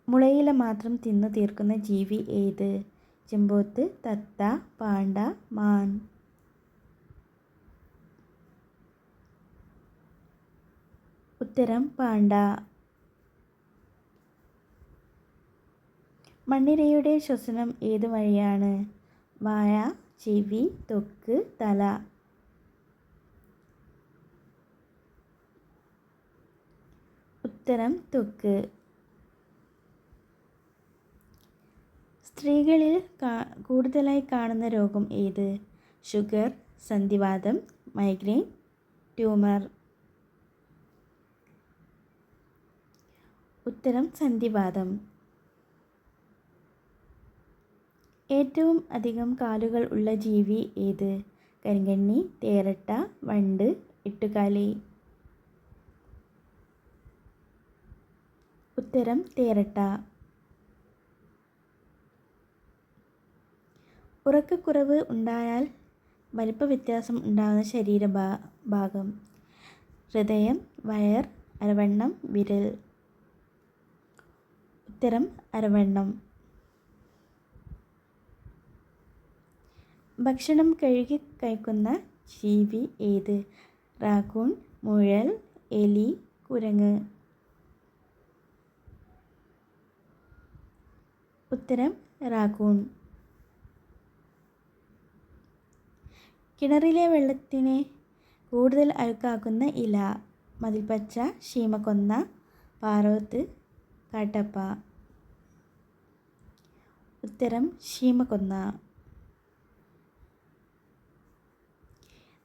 മുളയില മാത്രം തിന്നു തീർക്കുന്ന ജീവി ഏത്? ചെമ്പോത്ത്, തത്ത, പാണ്ട, മാൻ. ഉത്തരം പാണ്ട. മണ്ണിരയുടെ ശ്വസനം ഏത് വഴിയാണ്? വായ, ചെവി, ത്വക്ക്, തല. ഉത്തരം ത്വക്ക്. സ്ത്രീകളിൽ കൂടുതലായി കാണുന്ന രോഗം ഏത്? ഷുഗർ, സന്ധിവാതം, മൈഗ്രെയിൻ, ട്യൂമർ. ഉത്തരം സന്ധിവാതം. ഏറ്റവും അധികം കാലുകൾ ഉള്ള ജീവി ഏത്? കരിങ്കണ്ണി, തേരട്ട, വണ്ട്, എട്ടുകാലി. ഉത്തരം തേരട്ട. ഉറക്കക്കുറവ് ഉണ്ടായാൽ വലിപ്പ വ്യത്യാസം ഉണ്ടാകുന്ന ശരീരഭാഗം? ഹൃദയം, വയർ, അരവണ്ണം, വിരൽ. ഉത്തരം അരവണ്ണം. ഭക്ഷണം കഴുകി കഴിക്കുന്ന ജീവി ഏത്? റാക്കൂൺ, മുയൽ, എലി, കുരങ്ങ്. ഉത്തരം റാക്കൂൺ. കിണറിലെ വെള്ളത്തിനെ കൂടുതൽ അഴുക്കാക്കുന്ന ഇല? മതിൽപ്പച്ച, ശീമക്കൊന്ന, പാറോത്ത്, കാട്ടപ്പ. ഉത്തരം ശീമക്കൊന്ന.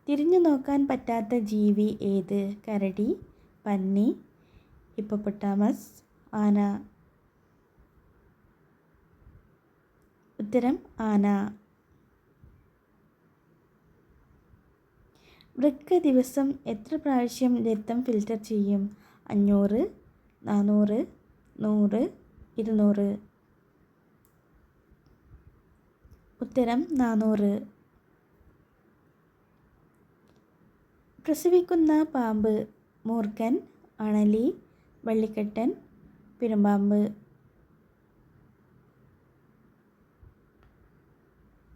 തിരിഞ്ഞു നോക്കാൻ പറ്റാത്ത ജീവി ഏത്? കരടി, പന്നി, ഹിപ്പോപ്പൊട്ടാമസ്, ആന. ഉത്തരം ആന. വൃക്ക ദിവസം എത്ര പ്രാവശ്യം രക്തം ഫിൽട്ടർ ചെയ്യും? 500, 400, 100, 200. ഉത്തരം 400. പ്രസവിക്കുന്ന പാമ്പ്? മൂർഖൻ, അണലി, വള്ളിക്കെട്ടൻ, പെരുമ്പാമ്പ്.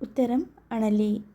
ഉത്തരം അണലി.